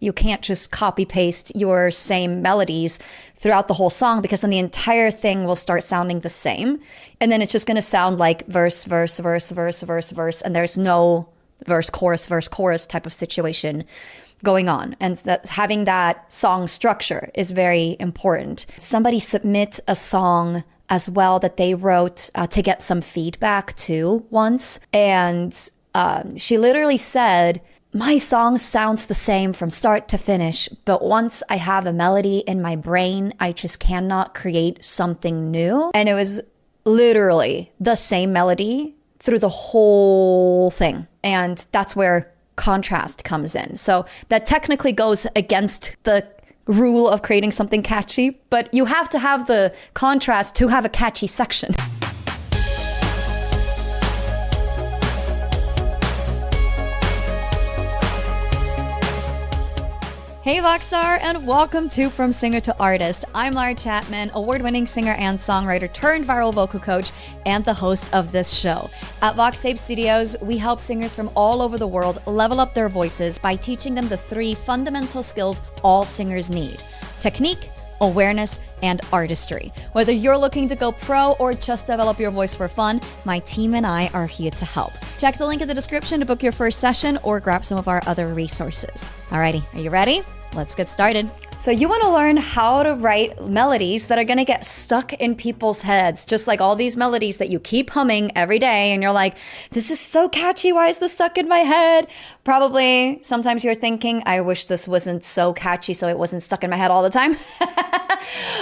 You can't just copy paste your same melodies throughout the whole song, because then the entire thing will start sounding the same. And then it's just going to sound like verse, verse, verse, verse, verse, verse. And there's no verse, chorus type of situation going on. And that having that song structure is very important. Somebody submit a song as well that they wrote to get some feedback too once. And she literally said, my song sounds the same from start to finish, but once I have a melody in my brain, I just cannot create something new. And it was literally the same melody through the whole thing. And that's where contrast comes in. So that technically goes against the rule of creating something catchy, but you have to have the contrast to have a catchy section. Hey Voxstar, and welcome to From Singer to Artist. I'm Lara Chapman, award-winning singer and songwriter turned viral vocal coach and the host of this show. At VoxTape Studios, we help singers from all over the world level up their voices by teaching them the 3 fundamental skills all singers need: technique, awareness, and artistry. Whether you're looking to go pro or just develop your voice for fun, my team and I are here to help. Check the link in the description to book your first session or grab some of our other resources. Alrighty, are you ready? Let's get started. So you want to learn how to write melodies that are going to get stuck in people's heads, just like all these melodies that you keep humming every day and you're like, this is so catchy, why is this stuck in my head? Probably sometimes you're thinking, I wish this wasn't so catchy so it wasn't stuck in my head all the time.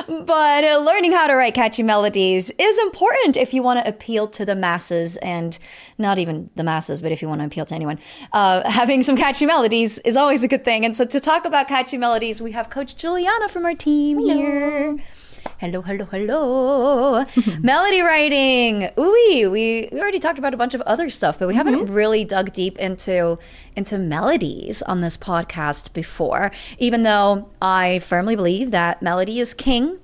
But learning how to write catchy melodies is important if you want to appeal to the masses, and not even the masses, but if you want to appeal to anyone. Having some catchy melodies is always a good thing. And so to talk about catchy melodies, we have Coach Juliana from our team here. Hello, hello, hello. Melody writing. Ooh, we already talked about a bunch of other stuff, but we haven't really dug deep into melodies on this podcast before, even though I firmly believe that melody is king.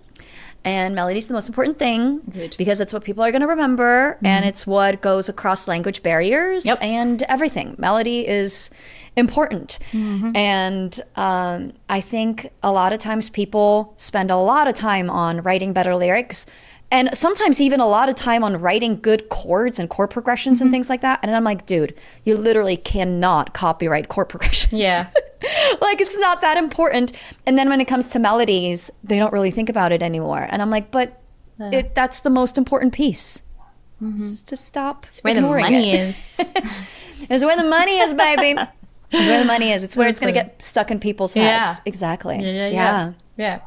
And melody is the most important thing. Good. Because it's what people are going to remember, and it's what goes across language barriers and everything. Melody is important. And I think a lot of times people spend a lot of time on writing better lyrics, and sometimes even a lot of time on writing good chords and chord progressions and things like that. And I'm like, dude, you literally cannot copyright chord progressions. Yeah. Like, it's not that important. And then when it comes to melodies, they don't really think about it anymore. And I'm like, but that's the most important piece. Just stop ignoring it. It's where the money is. It's where the money is, baby. It's where the money is. It's where it's going to get stuck in people's heads. Yeah. Exactly. Yeah.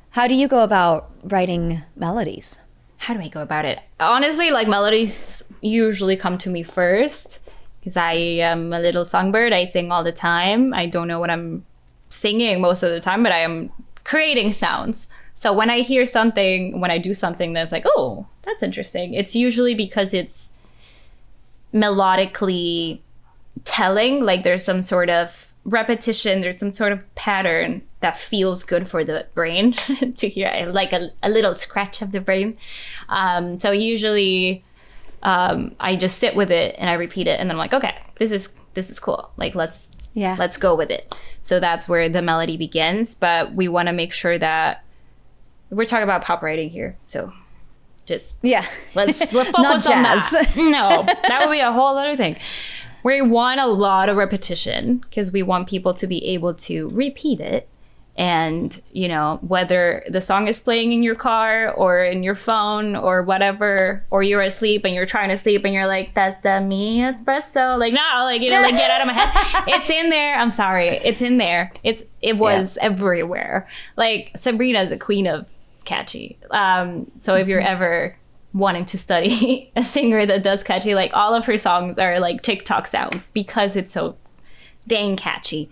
How do you go about writing melodies? How do I go about it? Honestly, like, melodies usually come to me first, because I am a little songbird. I sing all the time. I don't know what I'm singing most of the time, but I am creating sounds. So when I hear something, when I do something that's like, oh, that's interesting, it's usually because it's melodically telling. Like, there's some sort of repetition, there's some sort of pattern that feels good for the brain to hear, like a little scratch of the brain. So usually I just sit with it and I repeat it, and then I'm like, okay, this is cool. Like, let's go with it. So that's where the melody begins. But we want to make sure that we're talking about pop writing here. So just let's focus on that. No, that would be a whole other thing. We want a lot of repetition because we want people to be able to repeat it. And, you know, whether the song is playing in your car or in your phone or whatever, or you're asleep and you're trying to sleep and you're like, that's the me espresso. Like, no, like, you know, like, get out of my head. It's in there. I'm sorry. It's in there. It was everywhere. Like, Sabrina's a queen of catchy. So if you're ever wanting to study a singer that does catchy, like, all of her songs are like TikTok sounds because it's so dang catchy.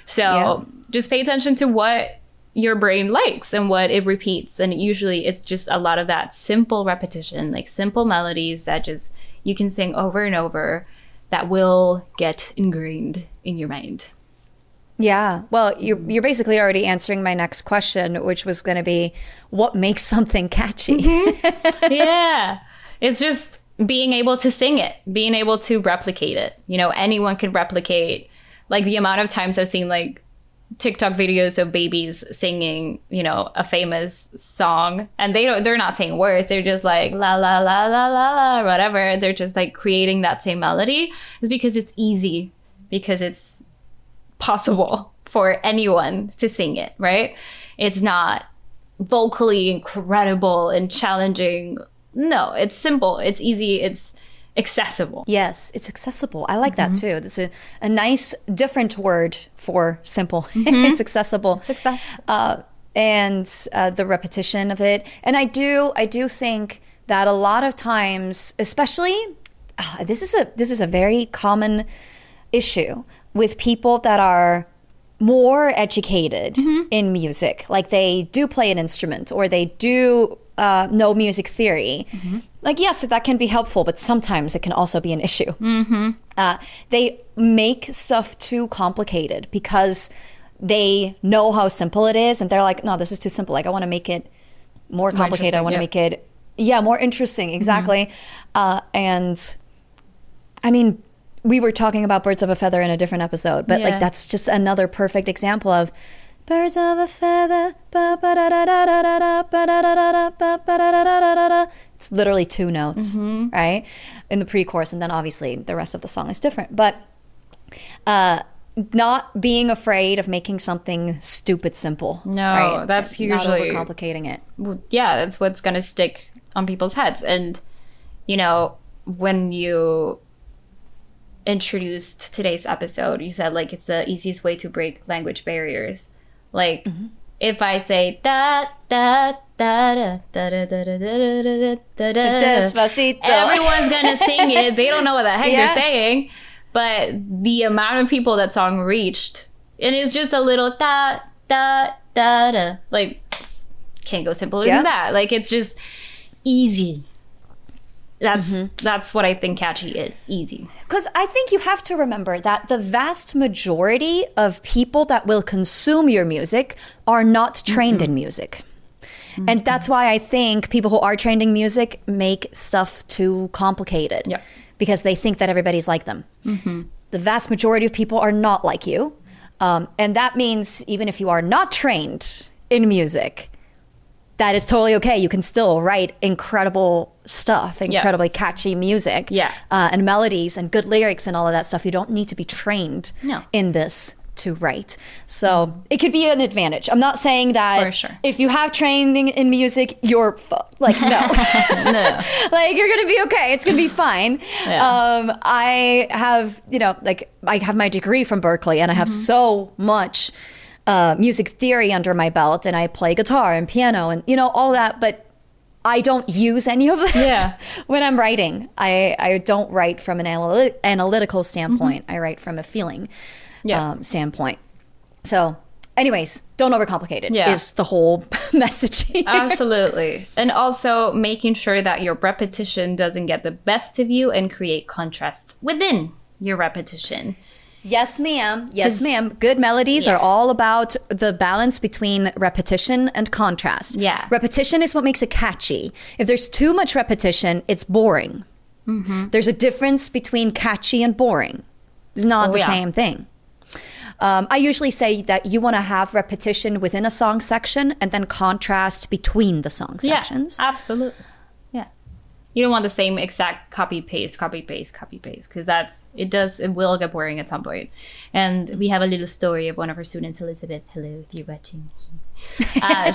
So just pay attention to what your brain likes and what it repeats. And usually it's just a lot of that simple repetition, like simple melodies that just you can sing over and over that will get ingrained in your mind. Yeah. Well, you're basically already answering my next question, which was going to be, what makes something catchy? Yeah. It's just being able to sing it, being able to replicate it. You know, anyone could replicate, like, the amount of times I've seen, like, TikTok videos of babies singing, you know, a famous song, and they're not saying words. They're just like la la la la la la, whatever. They're just like creating that same melody. It's because it's easy, because it's possible for anyone to sing it, right? It's not vocally incredible and challenging. No, it's simple. It's easy. It's accessible. Yes, it's accessible. I like that too. It's a nice different word for simple. It's accessible. It's accessible. And the repetition of it. And I do think that a lot of times, especially this is a very common issue with people that are more educated in music, like they do play an instrument or they do know music theory. Like, yes, that can be helpful, but sometimes it can also be an issue. They make stuff too complicated because they know how simple it is, and they're like, no, this is too simple. Like, I want to make it more complicated. I want to make it, more interesting. Exactly. And I mean, we were talking about Birds of a Feather in a different episode, but like that's just another perfect example of birds of a feather. It's literally two notes, right? In the pre-chorus, and then obviously the rest of the song is different. But not being afraid of making something stupid simple. No, right? that's usually not overcomplicating it. Yeah, that's what's going to stick on people's heads. And, you know, when you introduced today's episode, you said like it's the easiest way to break language barriers. Like if I say da da da da da da da da da da da, Despacito, everyone's gonna sing it. They don't know what the heck they're saying, but the amount of people that song reached, and it's just a little da da da da. Like, can't go simpler than that. Like, it's just easy. That's what I think catchy is. Easy. Because I think you have to remember that the vast majority of people that will consume your music are not trained in music. And that's why I think people who are trained in music make stuff too complicated. Yeah. Because they think that everybody's like them. The vast majority of people are not like you. And that means even if you are not trained in music, that is totally okay. You can still write incredible stuff, incredibly catchy music, and melodies and good lyrics and all of that stuff. You don't need to be trained in this to write. So it could be an advantage. I'm not saying that if you have training in music, you're like, no. No. Like, you're going to be okay. It's going to be fine. I have, I have my degree from Berkeley, and I have so much music theory under my belt, and I play guitar and piano and all that, but I don't use any of that when I'm writing. I don't write from an analytical standpoint. I write from a feeling standpoint. So anyways, don't overcomplicate it is the whole message here. Absolutely. And also making sure that your repetition doesn't get the best of you and create contrast within your repetition. Yes, ma'am. Yes, ma'am. Good melodies are all about the balance between repetition and contrast. Yeah. Repetition is what makes it catchy. If there's too much repetition, it's boring. There's a difference between catchy and boring. It's not the same thing. I usually say that you want to have repetition within a song section and then contrast between the song sections. Yeah, absolutely. You don't want the same exact copy paste, because it will get boring at some point. And we have a little story of one of her students, Elizabeth. Hello, if you're watching.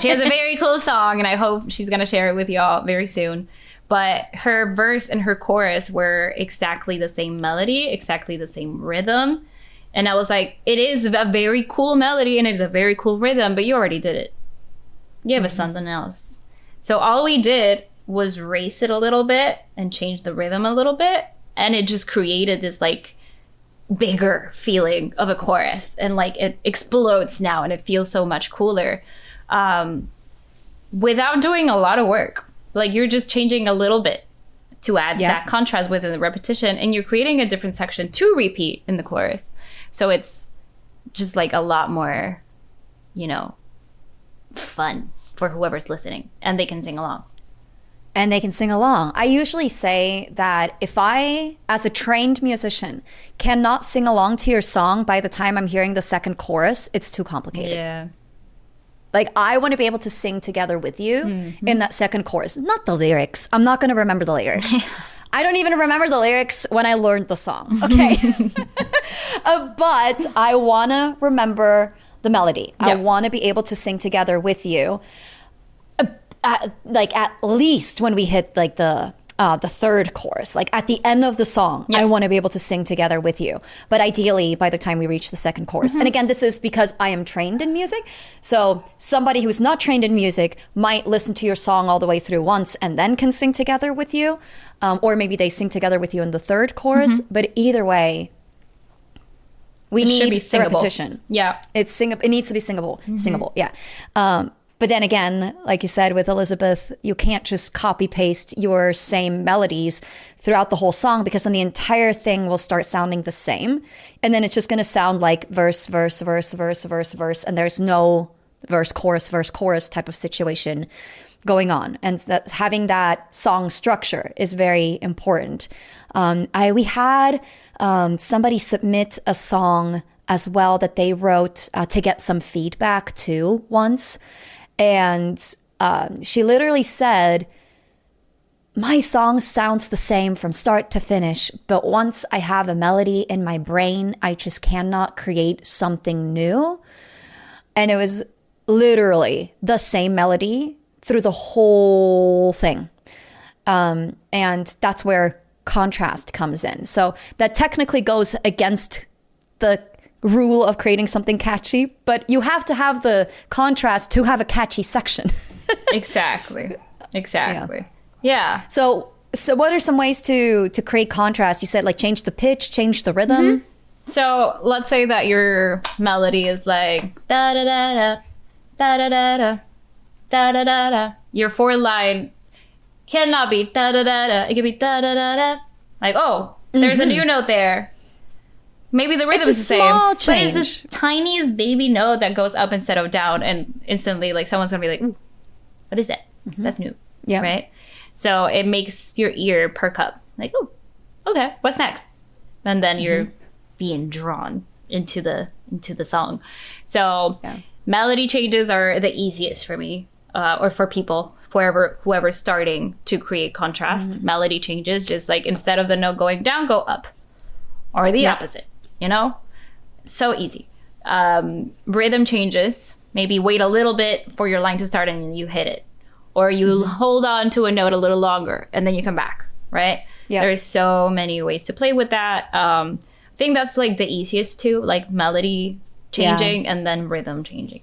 She has a very cool song, and I hope she's going to share it with y'all very soon. But her verse and her chorus were exactly the same melody, exactly the same rhythm. And I was like, it is a very cool melody and it is a very cool rhythm, but you already did it. Give us something else. So all we did was race it a little bit and change the rhythm a little bit, and it just created this like bigger feeling of a chorus, and like it explodes now and it feels so much cooler without doing a lot of work. Like, you're just changing a little bit to add that contrast within the repetition, and you're creating a different section to repeat in the chorus, so it's just like a lot more fun for whoever's listening, and they can sing along. and they can sing along. I usually say that if I, as a trained musician, cannot sing along to your song by the time I'm hearing the second chorus, it's too complicated. Yeah. Like, I want to be able to sing together with you in that second chorus, not the lyrics. I'm not going to remember the lyrics. I don't even remember the lyrics when I learned the song, okay? But I want to remember the melody. I want to be able to sing together with you. Like, at least when we hit like the third chorus, like at the end of the song, I want to be able to sing together with you. But ideally, by the time we reach the second chorus. And again, this is because I am trained in music. So somebody who's not trained in music might listen to your song all the way through once and then can sing together with you. Or maybe they sing together with you in the third chorus. But either way, we need the repetition. Yeah. It needs to be singable. Singable, yeah. But then again, like you said with Elizabeth, you can't just copy paste your same melodies throughout the whole song, because then the entire thing will start sounding the same. And then it's just going to sound like verse, verse, verse, verse, verse, verse. And there's no verse, chorus type of situation going on. And that having that song structure is very important. We had somebody submit a song as well that they wrote to get some feedback too once. And she literally said, my song sounds the same from start to finish, but once I have a melody in my brain, I just cannot create something new. And it was literally the same melody through the whole thing. And that's where contrast comes in. So that technically goes against the rule of creating something catchy, but you have to have the contrast to have a catchy section. Exactly. Yeah. So what are some ways to create contrast? You said like change the pitch, change the rhythm. So let's say that your melody is like da da da da da da da da da da da da. Your fourth line cannot be da da da da. It can be da da da da. Like, oh, there's a new note there. Maybe the rhythm is the same, but it's this tiniest baby note that goes up instead of down, and instantly, like, someone's gonna be like, "Ooh, what is that? That's new." Yeah. Right. So it makes your ear perk up, like, "Oh, okay, what's next?" And then you're being drawn into the song. So melody changes are the easiest for me, or for people, whoever's starting to create contrast. Melody changes, just like instead of the note going down, go up, or the opposite. You know, so easy. Rhythm changes. Maybe wait a little bit for your line to start and then you hit it, or you hold on to a note a little longer and then you come back. Right? Yeah. There's so many ways to play with that. I think that's like the easiest too, like melody changing and then rhythm changing.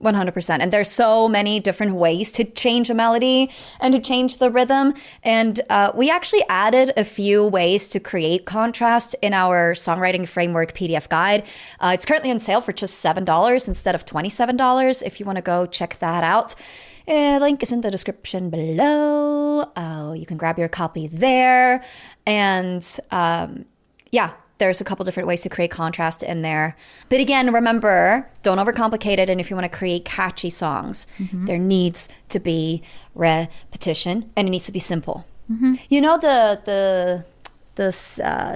100%. And there's so many different ways to change a melody and to change the rhythm. And we actually added a few ways to create contrast in our songwriting framework PDF guide. It's currently on sale for just $7 instead of $27 if you want to go check that out. Link is in the description below. You can grab your copy there. And there's a couple different ways to create contrast in there. But again, remember, don't overcomplicate it. And if you want to create catchy songs, there needs to be repetition and it needs to be simple. You know the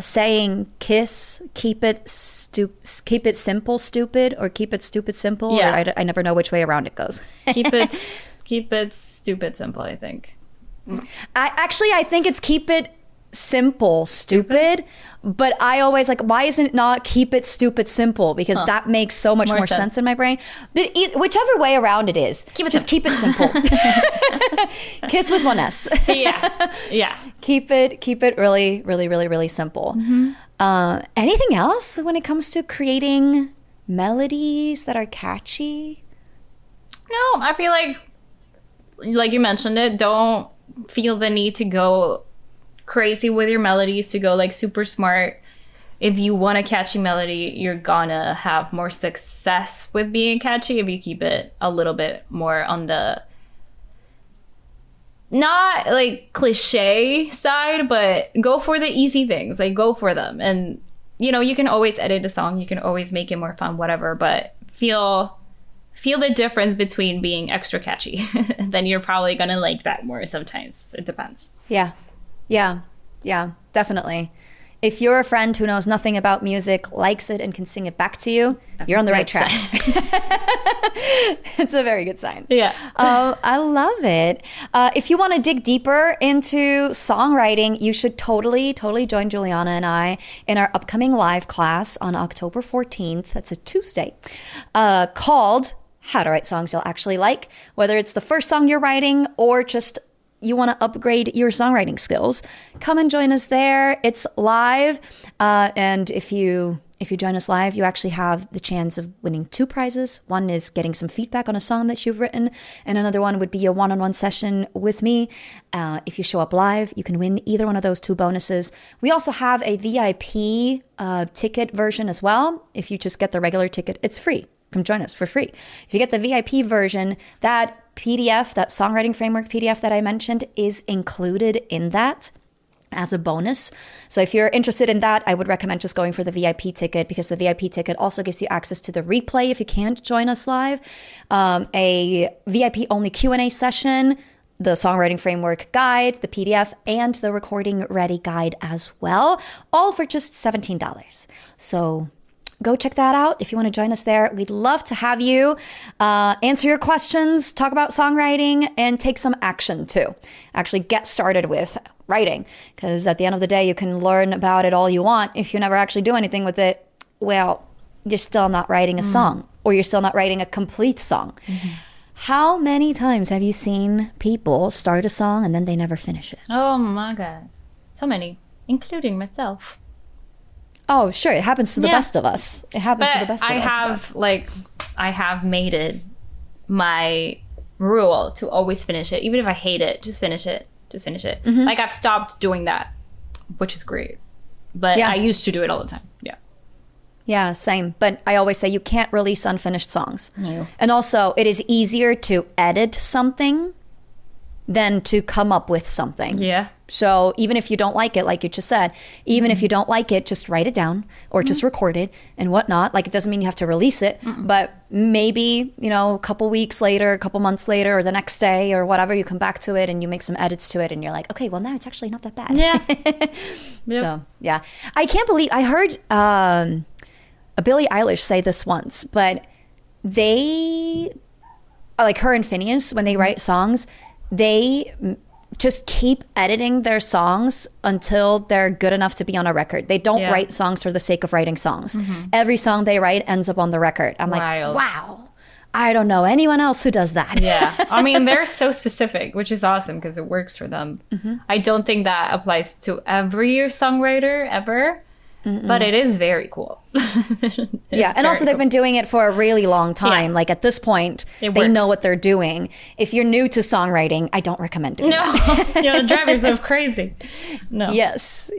saying, kiss, keep it simple, stupid, or keep it stupid, simple? Yeah. Or I never know which way around it goes. Keep it stupid, simple, I think. I think it's keep it simple, stupid. But I always like, why isn't it not keep it stupid simple? Because that makes so much more sense in my brain. But whichever way around it is, keep it simple. Kiss with one S. Yeah. Keep it really, really, really, really simple. Anything else when it comes to creating melodies that are catchy? No, I feel like you mentioned it, don't feel the need to go crazy with your melodies, to go like super smart. If you want a catchy melody, you're gonna have more success with being catchy if you keep it a little bit more on the not like cliche side, but go for the easy things, like go for them. And you know, you can always edit a song, you can always make it more fun, whatever, but feel feel the difference between being extra catchy, then you're probably going to like that more sometimes. It depends. Yeah. Yeah. Yeah, definitely. If you're a friend who knows nothing about music, likes it, and can sing it back to you, you're on the right track. It's a very good sign. Yeah. I love it. If you want to dig deeper into songwriting, you should totally join Juliana and I in our upcoming live class on October 14th. That's a Tuesday, called How to Write Songs You'll Actually Like. Whether it's the first song you're writing or just you want to upgrade your songwriting skills, come and join us there. It's live. And if you join us live, you actually have the chance of winning 2 prizes. One is getting some feedback on a song that you've written, and another one would be a one-on-one session with me. If you show up live, you can win either one of those 2 bonuses. We also have a VIP ticket version as well. If you just get the regular ticket, it's free. Come join us for free. If you get the VIP version, that PDF, that songwriting framework PDF that I mentioned, is included in that as a bonus. So if you're interested in that, I would recommend just going for the VIP ticket, because the VIP ticket also gives you access to the replay if you can't join us live, a VIP only Q&A session, the songwriting framework guide, the PDF, and the recording ready guide as well, all for just $17. So go check that out if you want to join us there. We'd love to have you answer your questions, talk about songwriting, and take some action too. Actually get started with writing, because at the end of the day, you can learn about it all you want. If you never actually do anything with it, well, you're still not writing a song, or you're still not writing a complete song. Mm-hmm. How many times have you seen people start a song and then they never finish it? Oh my God. So many, including myself. Oh, sure. It happens to the best of us. It happens to the best of us. I have made it my rule to always finish it. Even if I hate it, just finish it. Just finish it. Mm-hmm. Like, I've stopped doing that, which is great. But I used to do it all the time. Yeah. Yeah, same. But I always say you can't release unfinished songs. No. And also, it is easier to edit something than to come up with something. Yeah. So even if you don't like it, like you just said, even if you don't like it, just write it down or just record it and whatnot. Like, it doesn't mean you have to release it, but maybe, a couple weeks later, a couple months later, or the next day or whatever, you come back to it and you make some edits to it and you're like, okay, well, now it's actually not that bad. Yeah. Yep. So, yeah. I can't believe, I heard Billie Eilish say this once, but they, like her and Phineas, when they write songs, they just keep editing their songs until they're good enough to be on a record. They don't write songs for the sake of writing songs. Mm-hmm. Every song they write ends up on the record. I'm Wild. Like, wow, I don't know anyone else who does that. Yeah. I mean, they're so specific, which is awesome because it works for them. Mm-hmm. I don't think that applies to every songwriter ever. Mm-mm. But it is very cool. Yeah, and also they've been doing it for a really long time. Yeah. Like, at this point, they know what they're doing. If you're new to songwriting, I don't recommend doing that. No, drive yourself crazy. No. Yes.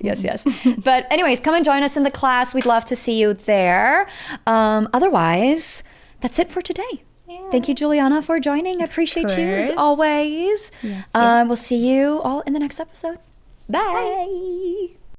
But anyways, come and join us in the class. We'd love to see you there. Otherwise, that's it for today. Yeah. Thank you, Juliana, for joining. I appreciate you as always. Yes. We'll see you all in the next episode. Bye.